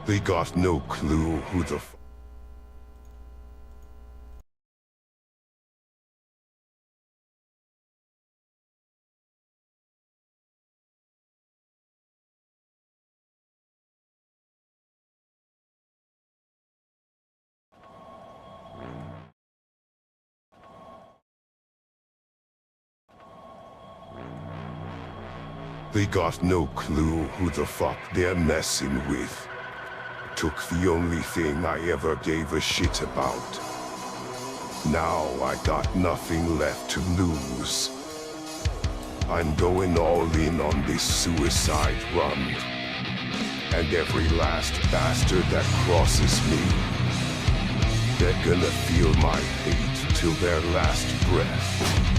They got no clue who the They got no clue who the fuck they're messing with. Took the only thing I ever gave a shit about. Now I got nothing left to lose. I'm going all in on this suicide run. And every last bastard that crosses me, they're gonna feel my hate till their last breath.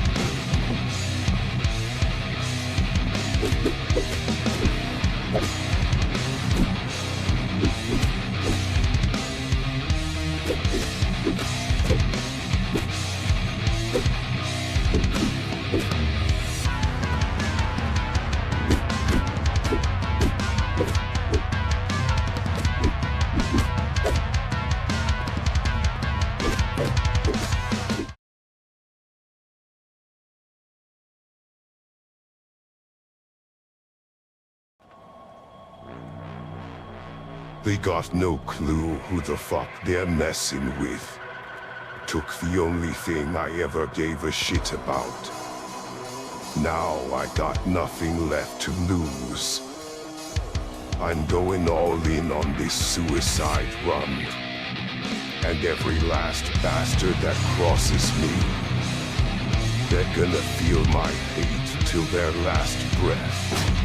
They got no clue who the fuck they're messing with. Took the only thing I ever gave a shit about. Now I got nothing left to lose. I'm going all in on this suicide run. And every last bastard that crosses me, they're gonna feel my hate till their last breath.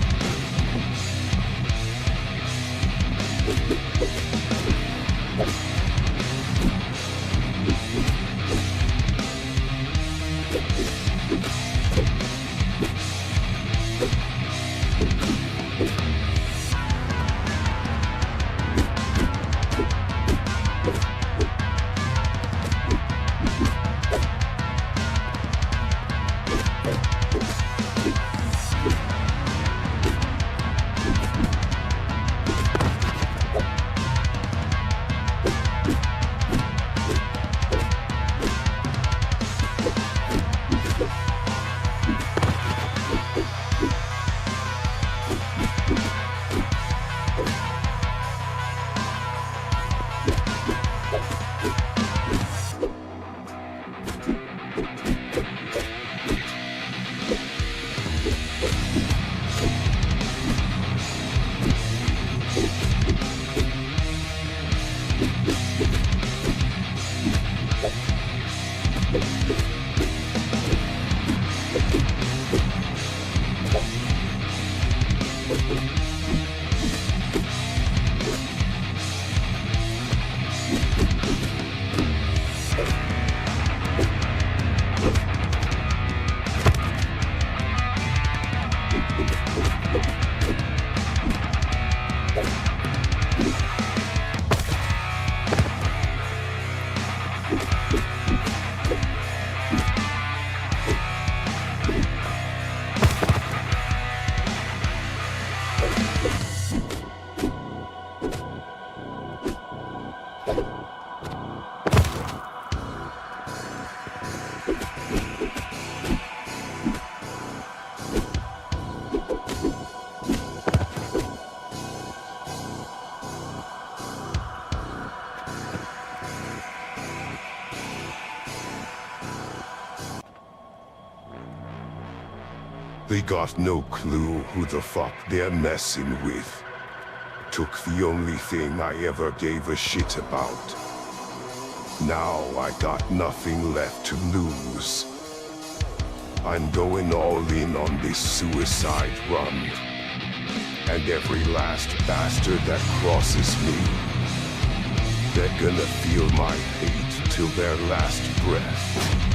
They got no clue who the fuck they're messing with. Took the only thing I ever gave a shit about. Now I got nothing left to lose. I'm going all in on this suicide run. And every last bastard that crosses me, they're gonna feel my hate till their last breath.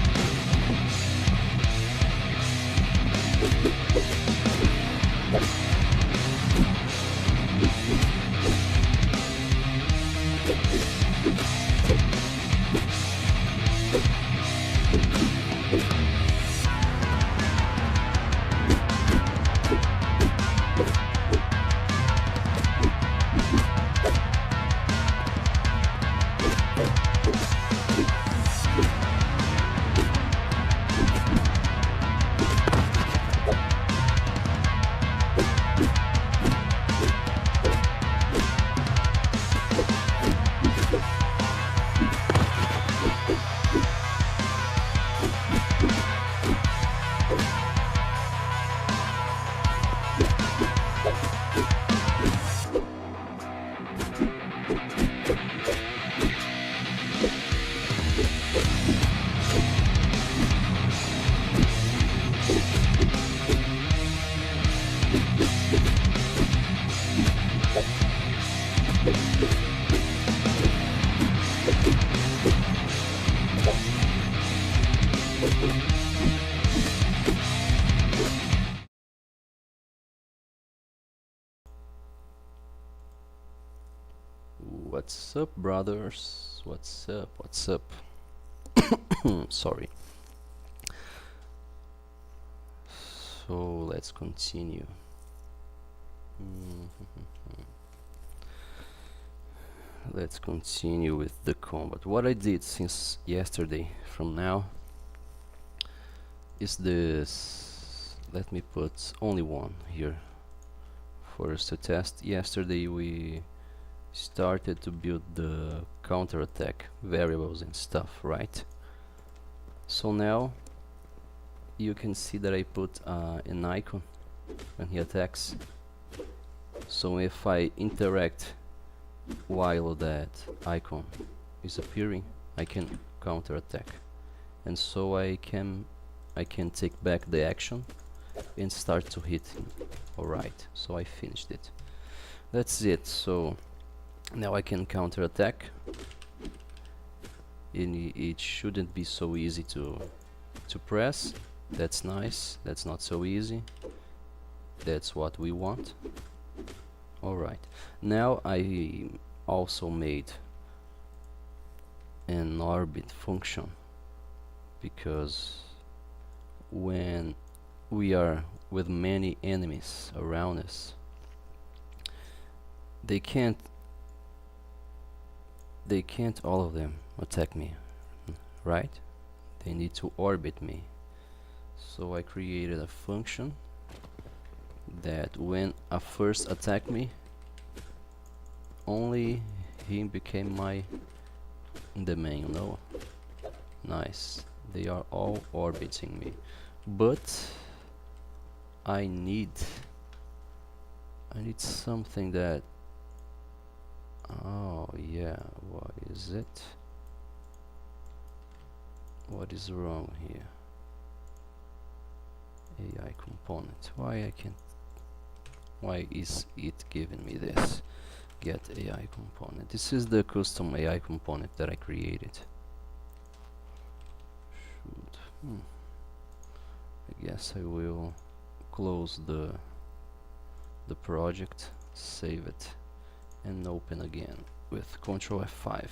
What's up, brothers? What's up? What's up? Sorry. So let's continue. Let's continue with the combat. What I did since yesterday from now is this. Let me put only one here for us to test. Yesterday we started to build the counterattack variables and stuff, right? So now you can see that I put an icon when he attacks. So if I interact while that icon is appearing, I can counterattack, and so I can take back the action and start to hit him. Alright, so I finished it. That's it. So now I can counterattack, and it shouldn't be so easy to press. That's nice. That's not so easy. That's what we want. Alright, now I also made an orbit function, because when we are with many enemies around us, they can't all of them attack me, right? They need to orbit me. So I created a function that when a first attack me, only he became my domain, you know. Nice. They are all orbiting me, but I need something that, oh yeah, what is it? What is wrong here? AI component. Why is it giving me this? Get AI component. This is the custom AI component that I created. Shoot. I guess I will close the project, save it, and open again with Ctrl F5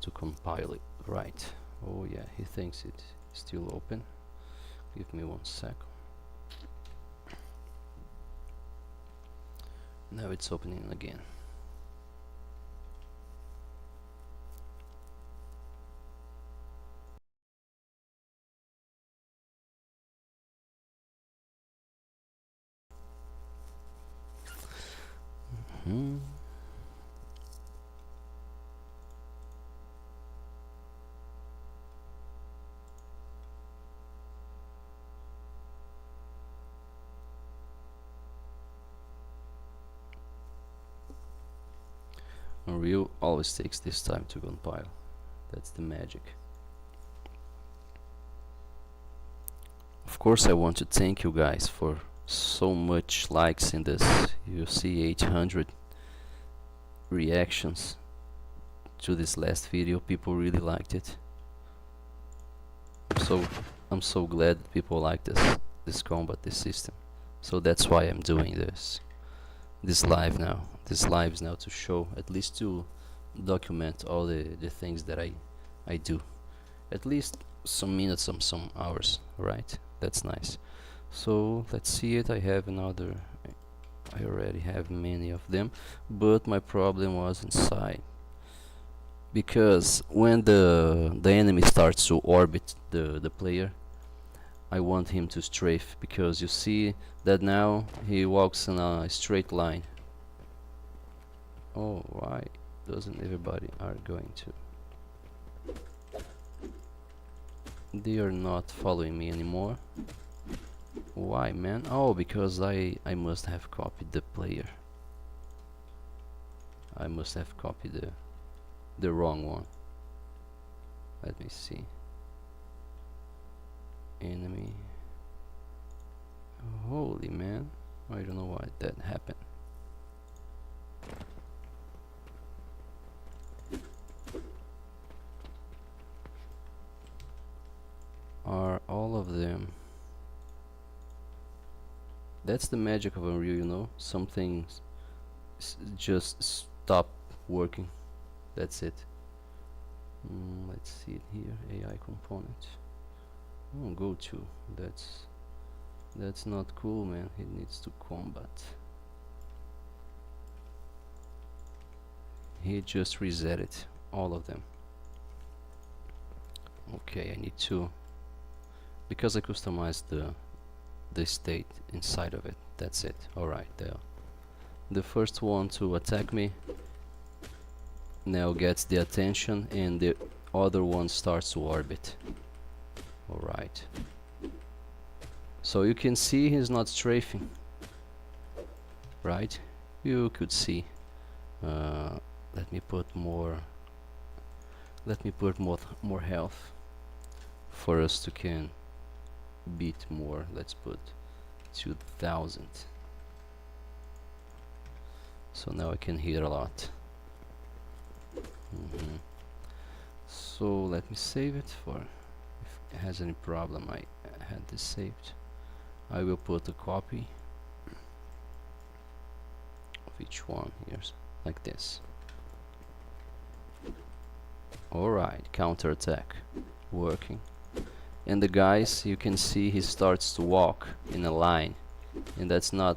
to compile it. Right. Oh yeah, he thinks it's still open. Give me 1 second. Now it's opening again. Unreal always takes this time to compile. That's the magic. Of course, I want to thank you guys for so much likes in this. You see 800 reactions to this last video. People really liked it. I'm so glad that people like this combat, this system. So that's why I'm doing this live now. This live is now to show, at least to document all the things that I do. At least some minutes, some hours, right? That's nice. So let's see it. I have another. I already have many of them, but my problem was inside, because when the enemy starts to orbit the player, I want him to strafe, because you see that now he walks in a straight line. Oh, why doesn't everybody are going to? They are not following me anymore. Why, man? Oh, because I must have copied the player. I must have copied the wrong one. Let me see. Enemy. Holy man, I don't know why that happened. Are all of them? That's the magic of Unreal, you know. Some things just stop working. That's it. Let's see it here. AI component. Go to. That's not cool, man. It needs to combat. He just resetted all of them. Okay, I need to, because I customized the state inside of it. That's it. Alright, the first one to attack me now gets the attention, and the other one starts to orbit. Alright. So you can see he's not strafing. Right? You could see. Let me put more health for us to can beat more. Let's put 2000. So now I can hit a lot. So let me save it, for if it has any problem. I had this saved. I will put a copy of each one here, like this. Alright, counterattack working. And the guys, you can see he starts to walk in a line, and that's not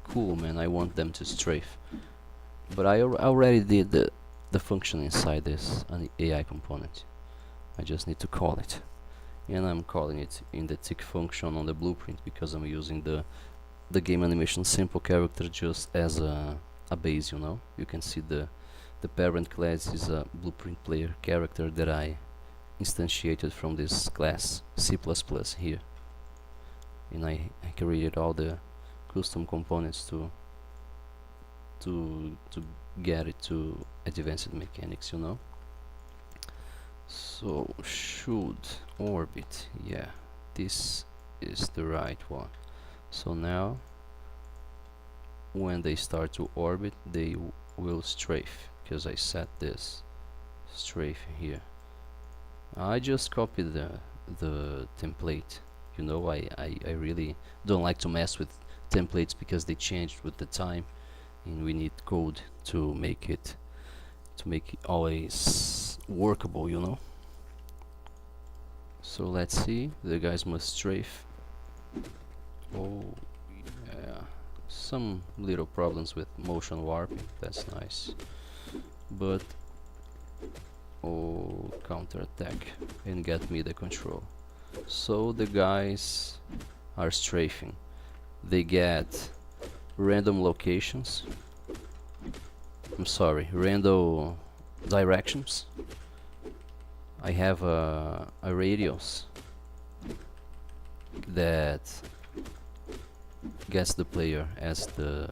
cool, man. I want them to strafe. But I already did the function inside this AI component. I just need to call it, and I'm calling it in the tick function on the blueprint, because I'm using the game animation simple character just as a base, you know. You can see the parent class is a blueprint player character that I instantiated from this class C++ here, and I created all the custom components to get it to advanced mechanics, you know. So should orbit, yeah, this is the right one. So now when they start to orbit, they will strafe, because I set this strafe here. I just copied the template, you know. I really don't like to mess with templates because they changed with the time, and we need code to make it always workable, you know. So let's see, the guys must strafe. Oh yeah, some little problems with motion warping, that's nice, but oh, counterattack and get me the control. So the guys are strafing. They get random locations. I'm sorry, random directions. I have a radius that gets the player as the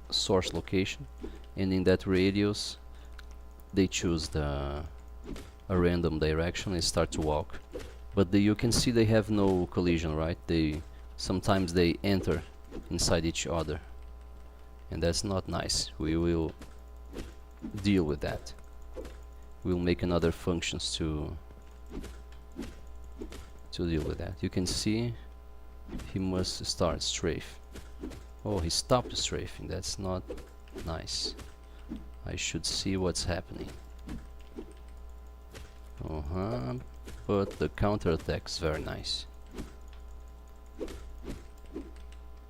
source location, and in that radius they choose a random direction and start to walk. But you can see they have no collision, right? Sometimes they enter inside each other, and that's not nice. We will deal with that. We'll make another functions to deal with that. You can see he must start strafe. Oh, he stopped strafing. That's not nice. I should see what's happening. But the counterattack is very nice.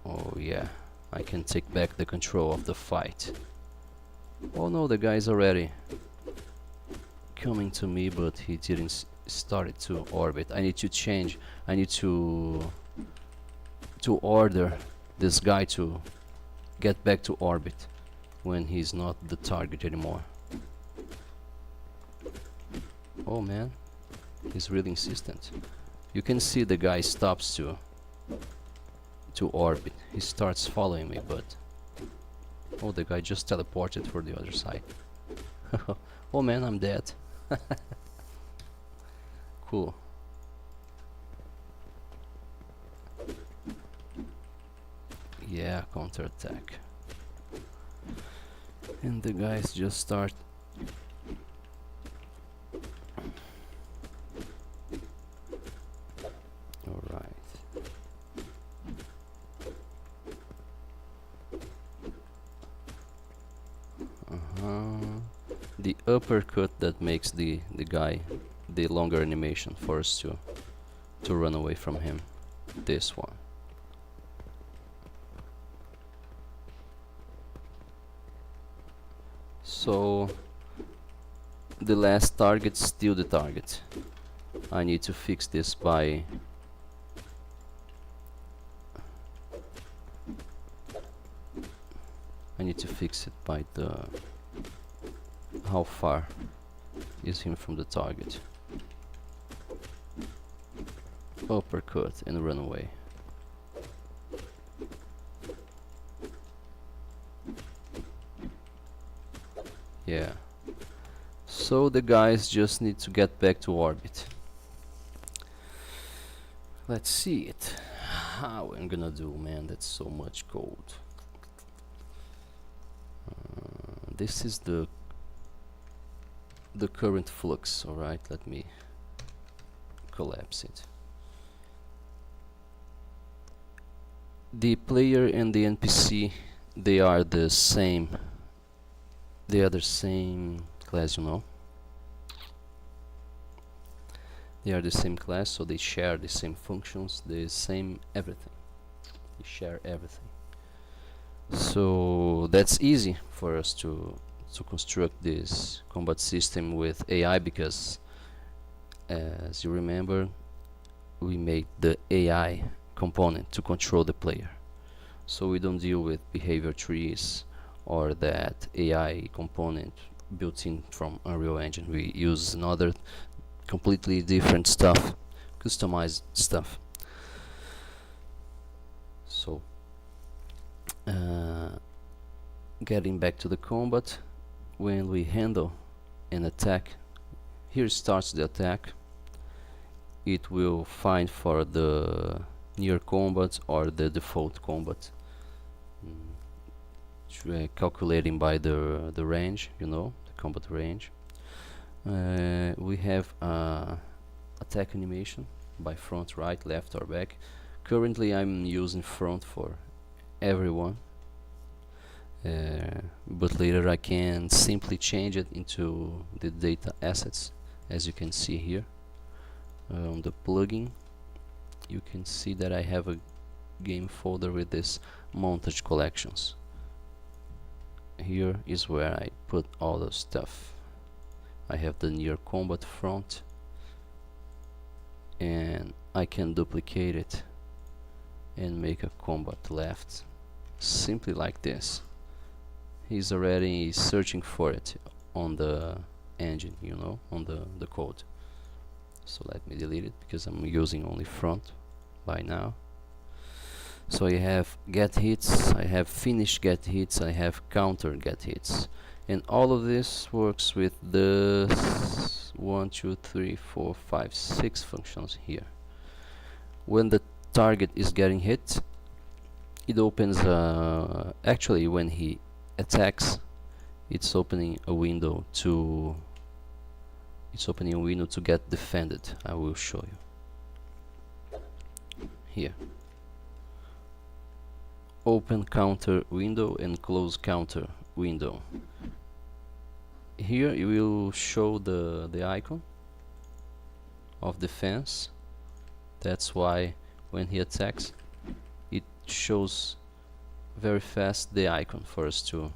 Oh yeah, I can take back the control of the fight. Oh no, the guy's already coming to me, but he didn't start to orbit. I need to change. I need to order this guy to get back to orbit when he's not the target anymore. Oh man, he's really insistent. You can see the guy stops to orbit. He starts following me, but Oh, the guy just teleported for the other side. Oh man, I'm dead. Cool. Yeah, counterattack. And the guys just start. Alright. The uppercut that makes the guy the longer animation for us to run away from him. This one. So the last target's still the target. I need to fix this by the how far is him from the target. Uppercut and run away. Yeah. So the guys just need to get back to orbit. Let's see it. How I'm gonna do, man, that's so much code. This is the current flux. Alright, let me collapse it. The player and the NPC, they are the same. They are the same class, you know. They are the same class, so they share the same functions, the same everything. They share everything. So that's easy for us to construct this combat system with AI, because as you remember, we made the AI component to control the player. So we don't deal with behavior trees or that AI component built in from Unreal Engine. We use another completely different stuff, customized stuff. So getting back to the combat, when we handle an attack, here starts the attack. It will find for the near combat or the default combat, calculating by the range, you know, the combat range. We have attack animation by front, right, left or back. Currently I'm using front for everyone, but later I can simply change it into the data assets, as you can see here. On the plugin you can see that I have a game folder with this montage collections. Here is where I put all the stuff. I have the near combat front, and I can duplicate it and make a combat left, simply like this. He's already searching for it on the engine, you know, on the code. So let me delete it because I'm using only front by now. So I have get hits, I have finish get hits, I have counter get hits, and all of this works with the 1, 2, 3, 4, 5, 6 functions here. When the target is getting hit, it opens actually when he attacks, it's opening a window to get defended. I will show you here. Open counter window and close counter window. Here you will show the icon of defense. That's why when he attacks, it shows very fast the icon for us to.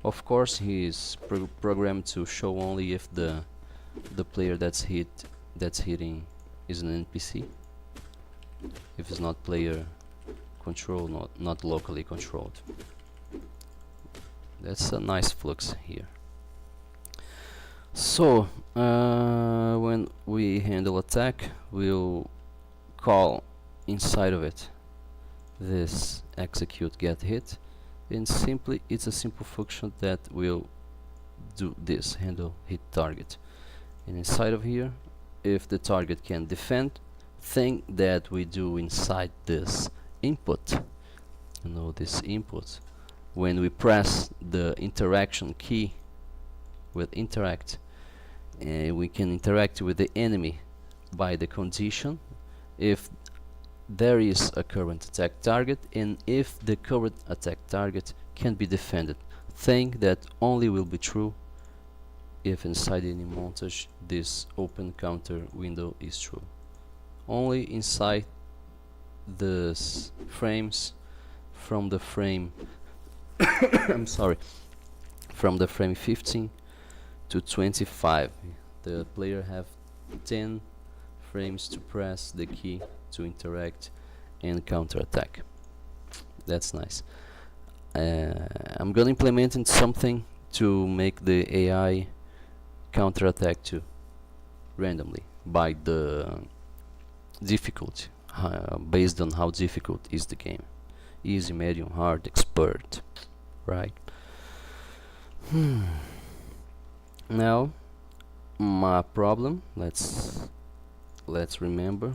Of course, he is programmed to show only if the player that's hitting is an NPC. If it's not player control, not locally controlled. That's a nice flux here. So when we handle attack, we'll call inside of it this execute get hit, and simply it's a simple function that will do this, handle hit target. And inside of here, if the target can defend, thing that we do inside this input, this input, when we press the interaction key with interact, we can interact with the enemy by the condition if there is a current attack target and if the current attack target can be defended, thing that only will be true if inside any montage this open counter window is true. Only inside the frames from the frame I'm sorry, from the frame 15 to 25 the player have 10 frames to press the key to interact and counter attack. That's nice. I'm gonna implement something to make the AI counter attack too, randomly by the difficulty, based on how difficult is the game. Easy, medium, hard, expert, right? Now my problem, let's remember.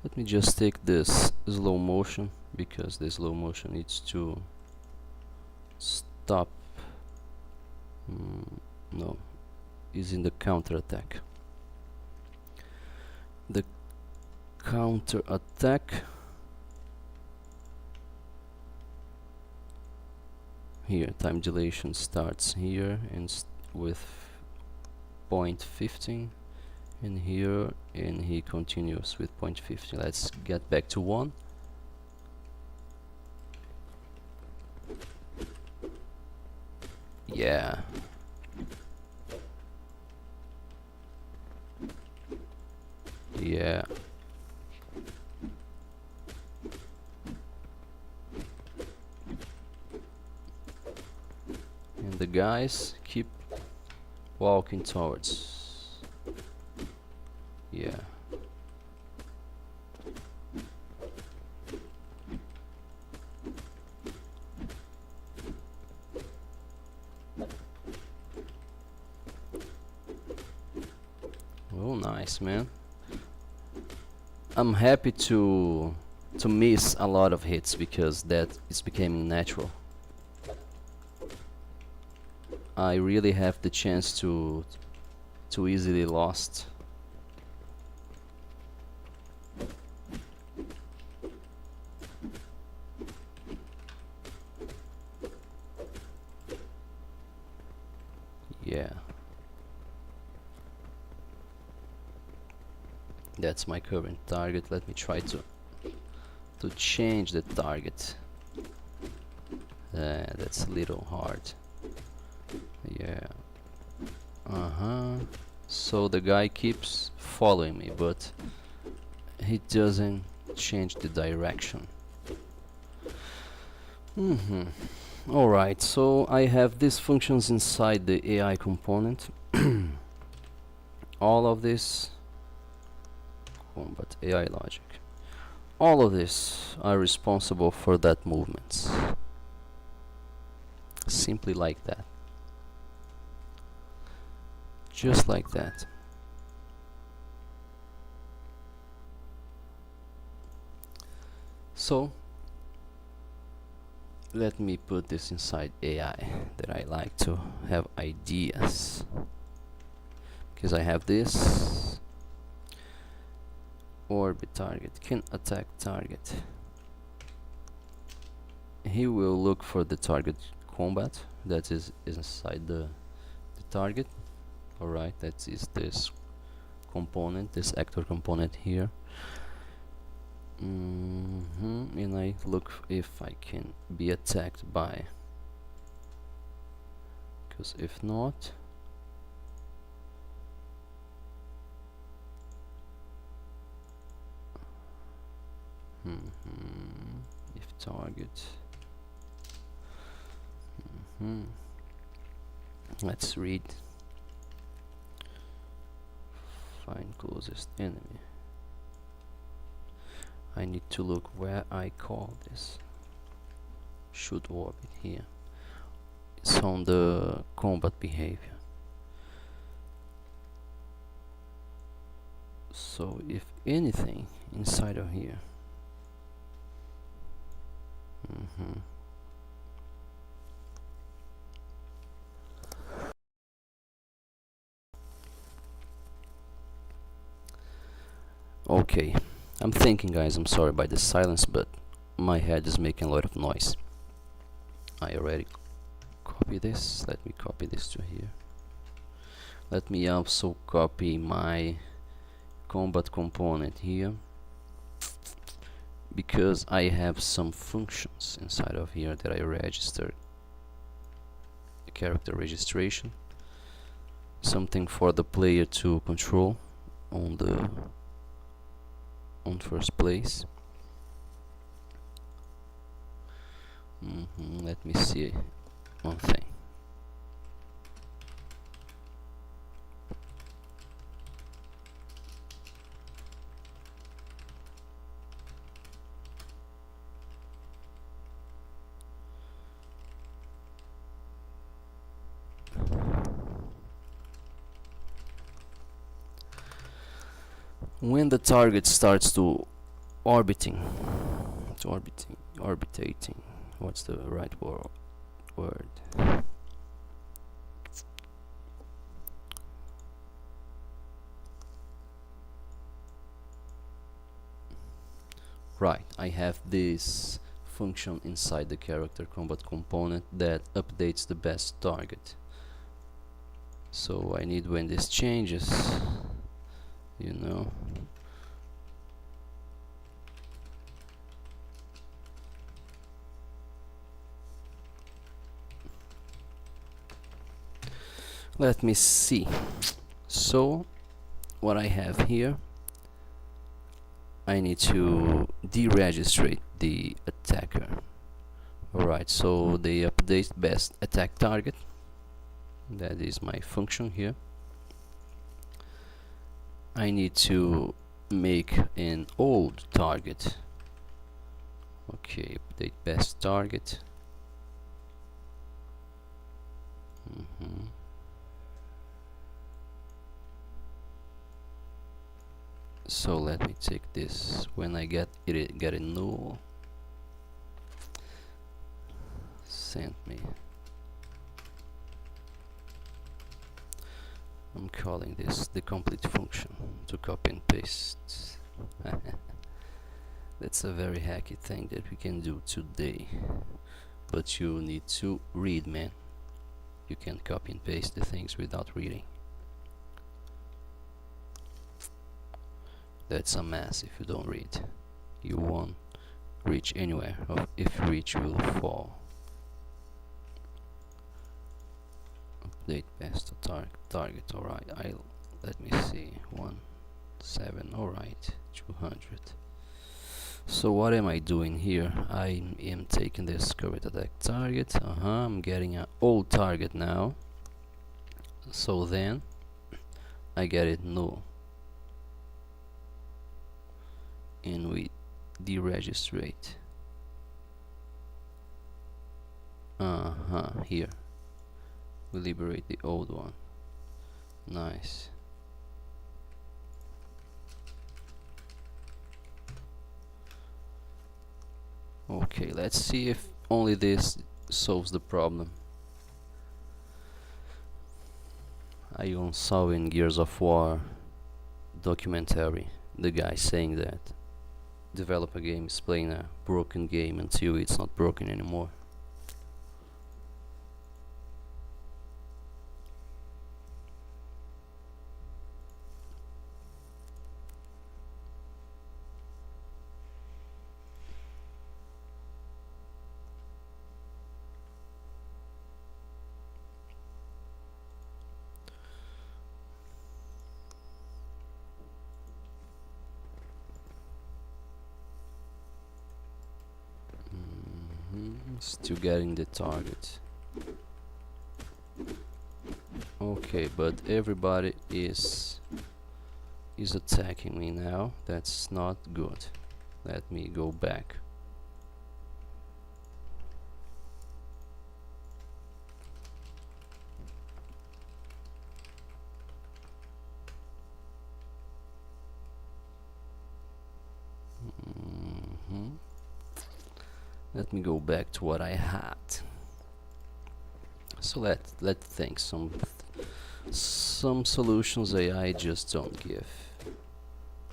Let me just take this slow motion because the slow motion needs to stop. No, is in the counter attack. The counter attack here, time dilation starts here and with 0.15 and here, and he continues with 0.15. Let's get back to 1. Yeah. Yeah. And the guys keep walking towards. Yeah. Oh, nice, man. I'm happy to miss a lot of hits because that is becoming natural. I really have the chance to easily lost. Yeah. That's my current target. Let me try to change the target. That's a little hard. Yeah. So the guy keeps following me, but he doesn't change the direction. Alright, so I have these functions inside the AI component. All of this combat AI logic. All of this are responsible for that movements. Simply like that. Just like that. So let me put this inside AI that I like to have ideas, because I have this orbit target can attack target. He will look for the target combat that is inside the target. Alright, that is this component, this actor component here. And I look if I can be attacked by, because if not, if target, let's read, find closest enemy. I need to look where I call this. Should orbit here. It's on the combat behavior. So if anything inside of here, okay, I'm thinking, guys, I'm sorry by the silence, but my head is making a lot of noise. I already copy this. Let me copy this to here. Let me also copy my combat component here, because I have some functions inside of here that I registered. Character registration, something for the player to control on first place. Let me see one thing. When the target starts to orbiting, orbitating, what's the right word? Right, I have this function inside the character combat component that updates the best target. So I need, when this changes, you know, let me see. So what I have here, I need to deregistrate the attacker. Alright, so they update best attack target. That is my function here. I need to make an old target. Okay, update best target. So let me take this. When I get a null, send me. I'm calling this the complete function to copy and paste. That's a very hacky thing that we can do today, but you need to read, man. You can't copy and paste the things without reading. That's a mess if you don't read. You won't reach anywhere, or if you reach, you will fall. Update best target. Alright, let me see. 17. Alright, 200. So what am I doing here? I am taking this current attack target. I'm getting an old target now. So then I get it null, and we deregistrate. Here we liberate the old one. Nice. Okay, let's see if only this solves the problem. I once saw in Gears of War documentary the guy saying that develop a game is playing a broken game until it's not broken anymore. Still getting the target. Okay, but everybody is attacking me now. That's not good. Let me go back. Let me go back to what I had. So let's think some solutions AI just don't give.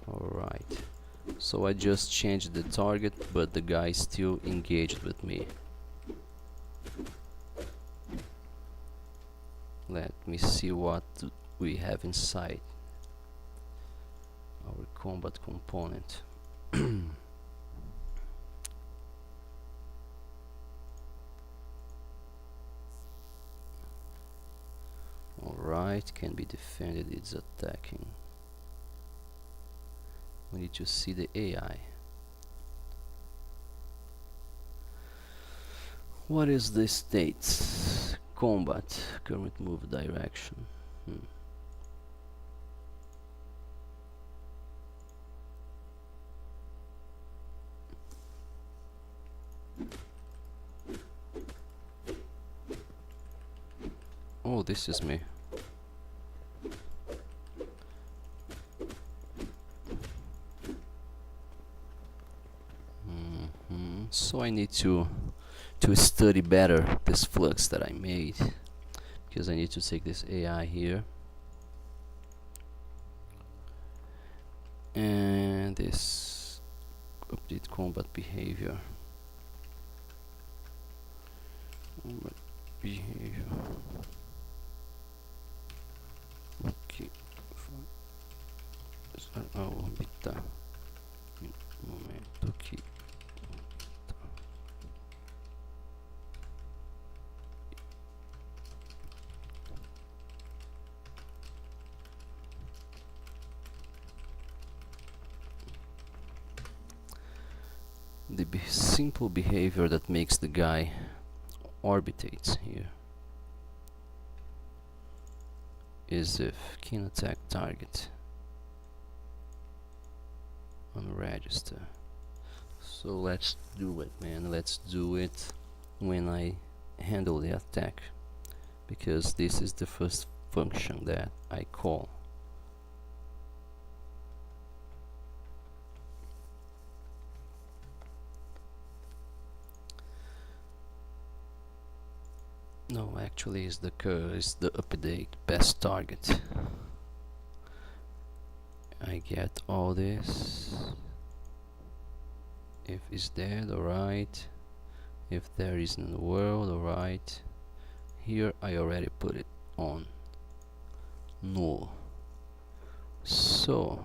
Alright. So I just changed the target, but the guy still engaged with me. Let me see what we have inside our combat component. Alright, can be defended, it's attacking. We need to see the AI. What is the state? Combat, current move direction. Oh, this is me. So I need to study better this flux that I made, because I need to take this AI here and this update combat behavior. Ok, orbitar momento aqui. The simple behavior that makes the guy orbitate here is if can attack target on register. So let's do it, man. Let's do it when I handle the attack, because this is the first function that I call. No, actually is the update best target. I get all this. If it's dead, alright. If there is in the world, alright. Here I already put it on null. So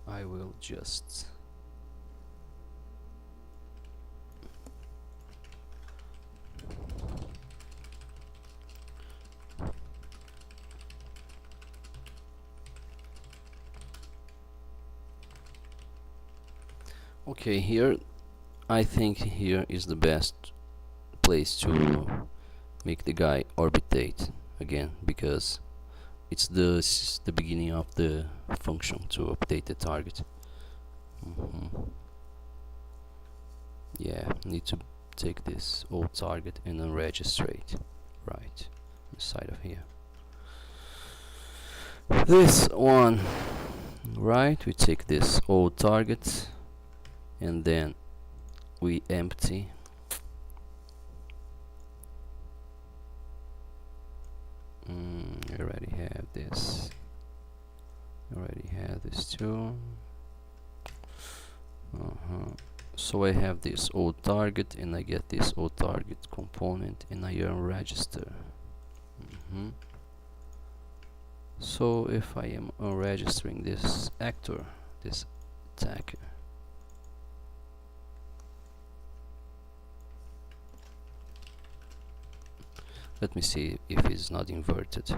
I will just okay, here I think here is the best place to make the guy orbitate again, because it's the beginning of the function to update the target. Yeah, need to take this old target and unregister it right inside of here. This one, right, we take this old target and then we empty I already have this. Too. So I have this old target and I get this old target component and I unregister. So if I am unregistering this actor, this attacker, let me see if it's not inverted.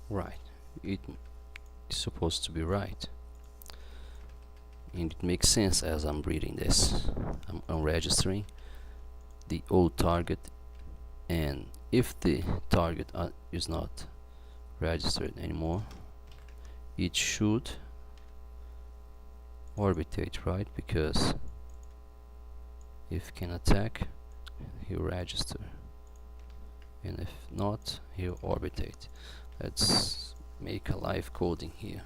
Right, it is supposed to be right, and it makes sense as I'm reading this. I'm unregistering the old target, and if the target is not registered anymore. It should orbitate, right? Because if can attack, he'll register, and if not, he'll orbitate. Let's make a live coding here.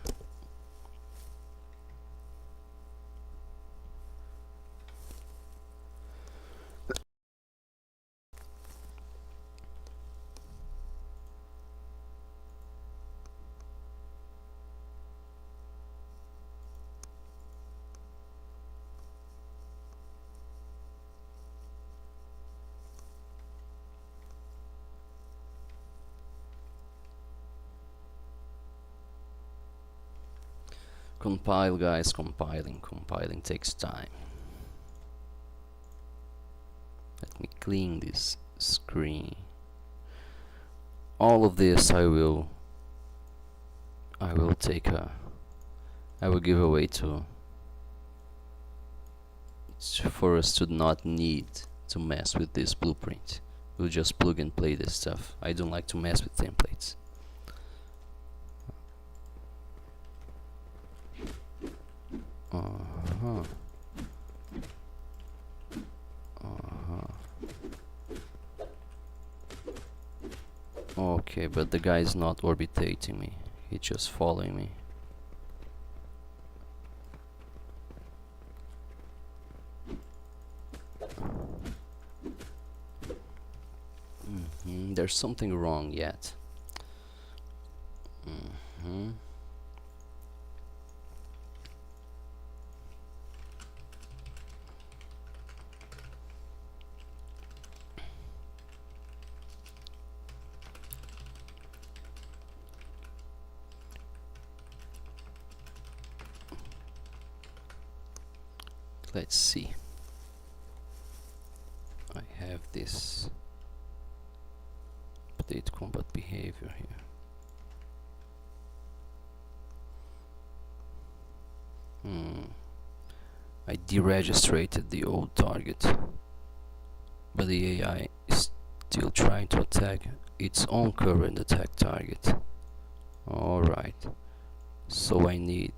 Compile, guys, compiling takes time. Let me clean this screen. All of this I will give away for us to not need to mess with this blueprint. We'll just plug and play this stuff. I don't like to mess with templates. Okay, but the guy is not orbitating me. He's just following me. There's something wrong yet. Let's see. I have this update combat behavior here. I deregistrated the old target, but the AI is still trying to attack its own current attack target. Alright, so I need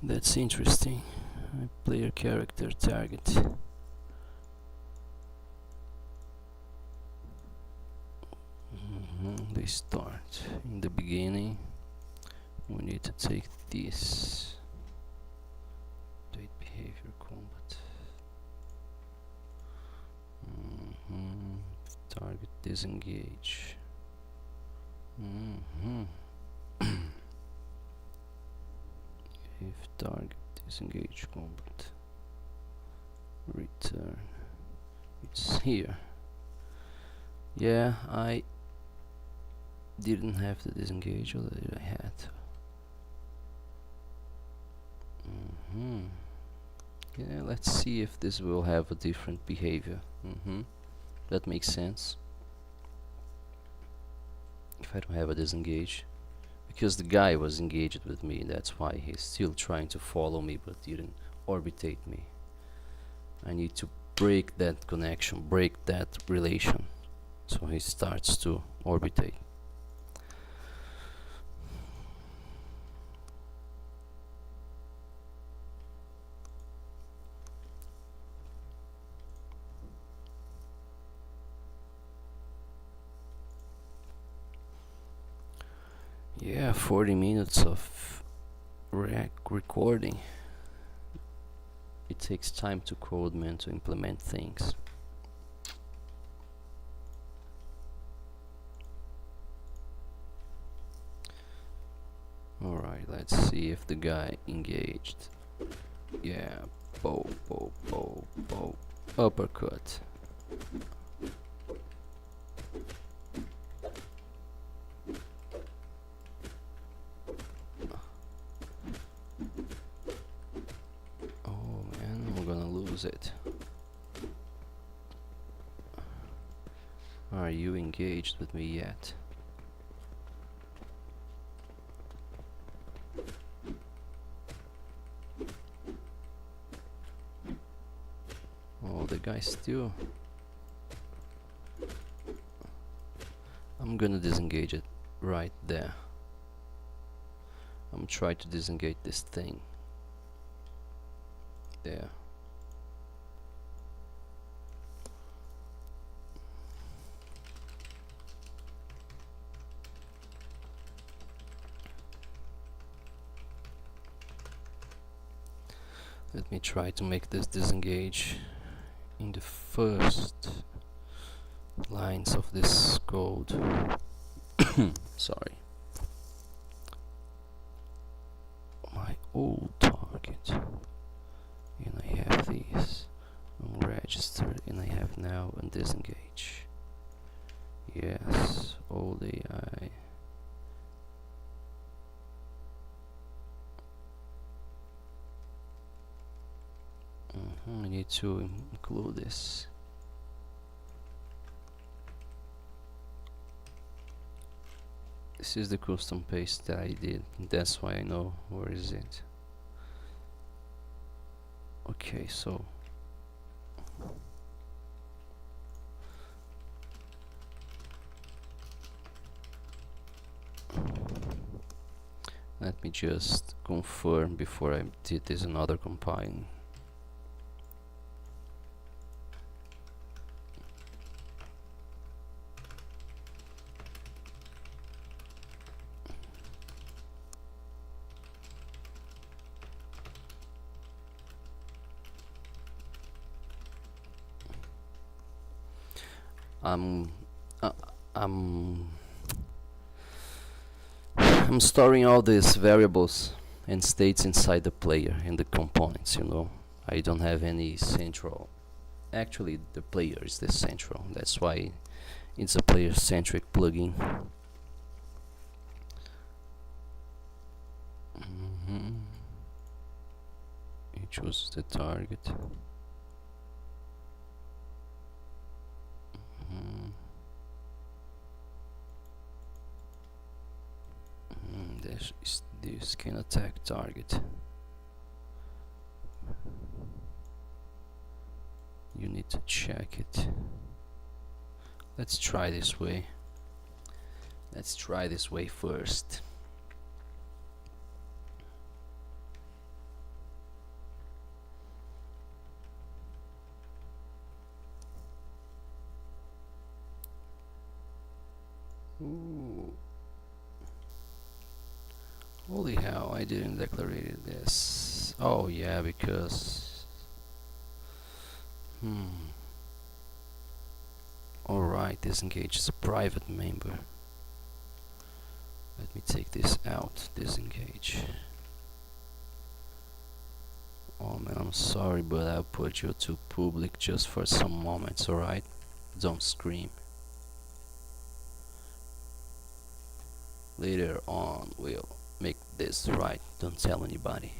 That's interesting. Player character target. They start in the beginning. We need to take this. Update behavior combat. Target disengage. If target disengage combat, return. It's here. Yeah, I didn't have to disengage, or did I had to? Yeah, let's see if this will have a different behavior. That makes sense. If I don't have a disengage, because the guy was engaged with me, that's why he's still trying to follow me but didn't orbitate me. I need to break that connection, break that relation, so he starts to orbitate. Yeah, 40 minutes of recording. It takes time to code, man, to implement things. Alright, let's see if the guy engaged. Yeah, bow, bow, bow, bow. Uppercut. use it. Are you engaged with me yet? Oh, the guy still. I'm gonna disengage it right there. I'm trying to disengage this thing. There. Let me try to make this disengage in the first lines of this code. Sorry. My old target. And I have these unregistered, and I have now and disengage. Yes, old AI. I need to include this. This is the custom paste that I did. That's why I know where is it. Okay, so let me just confirm before I did this another compiling. I'm storing all these variables and states inside the player and the components, you know. I don't have any central. Actually, the player is the central. That's why it's a player-centric plugin. It chooses the target. This can attack target. You need to check it. Let's try this way. Let's try this way first. Ooh. Holy hell, I didn't declare this. Oh yeah, because alright, disengage is a private member. Let me take this out, disengage. Oh man, I'm sorry, but I'll put you to public just for some moments, alright? Don't scream. Later on, we'll make this right. Don't tell anybody.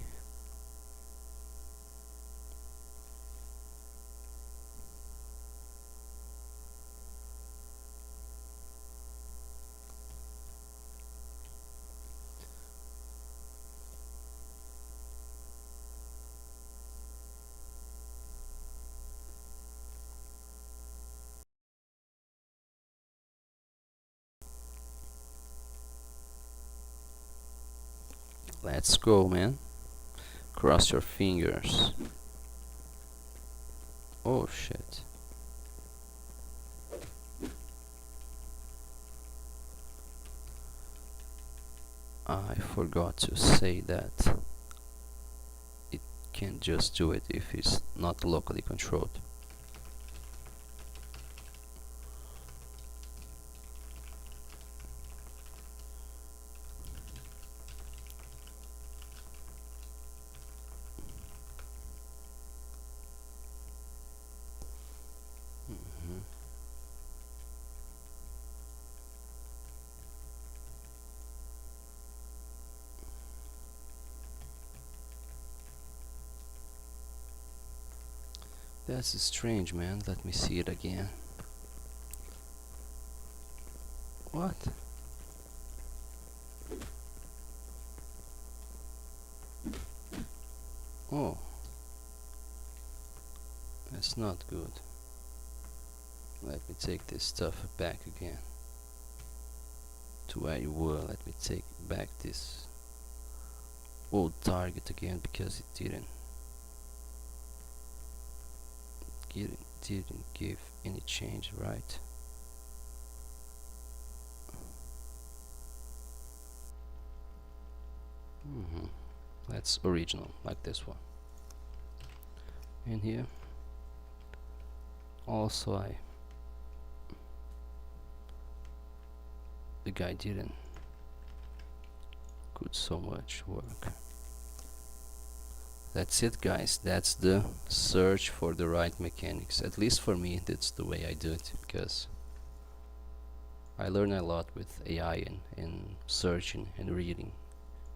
Let's go, man. Cross your fingers. Oh shit. I forgot to say that it can just do it if it's not locally controlled. That's strange, man. Let me see it again. What? Oh, that's not good. Let me take this stuff back again to where you were. Let me take back this old target again because it didn't give any change, right? That's original, like this one. And here also the guy didn't put so much work. That's it, guys. That's the search for the right mechanics. At least for me, that's the way I do it, because I learn a lot with AI and searching and reading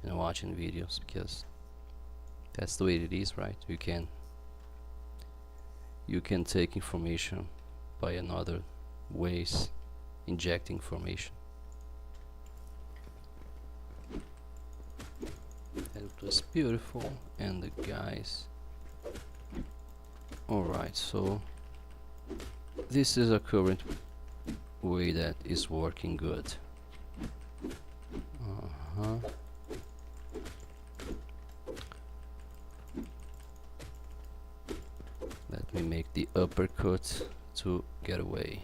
and watching videos, because that's the way it is, right? You can take information by another ways, inject information. It was beautiful, and the guys. Alright, so this is a current way that is working good. Let me make the uppercut to get away.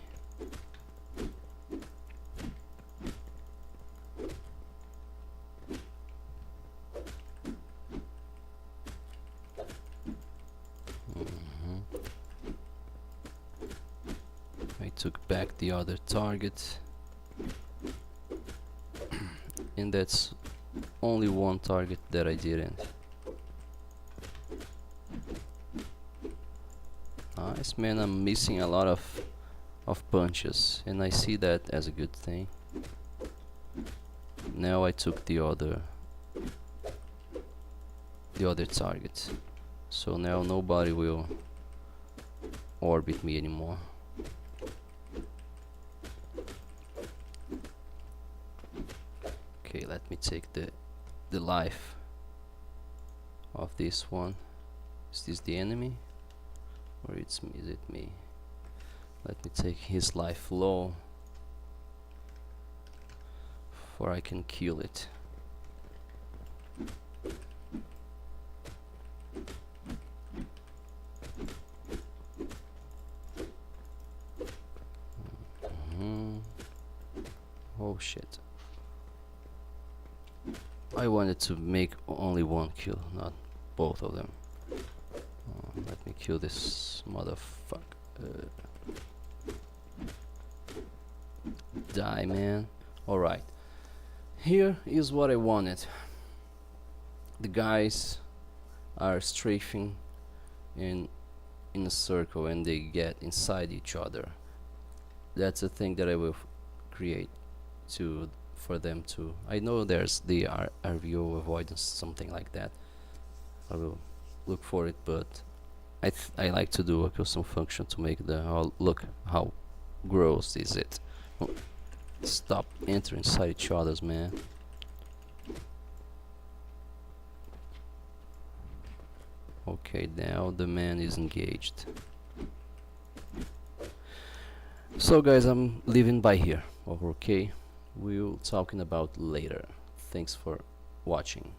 I took back the other target, and that's only one target that I didn't. Nice, man. I'm missing a lot of punches, and I see that as a good thing. Now I took the other target, so now nobody will orbit me anymore. Okay, let me take the life of this one. Is this the enemy? Or is it me? Let me take his life low, for I can kill it. Oh shit. I wanted to make only one kill, not both of them. Let me kill this motherfucker. Die, man. Alright. Here is what I wanted. The guys are strafing in a circle, and they get inside each other. That's a thing that I will create for them to. I know there's the RVO avoidance, something like that. I will look for it, but I like to do a custom function to make the look how gross is it. Stop entering inside each other's, man. Okay, now the man is engaged. So guys, I'm leaving by here. Okay, we'll talking about later. Thanks for watching.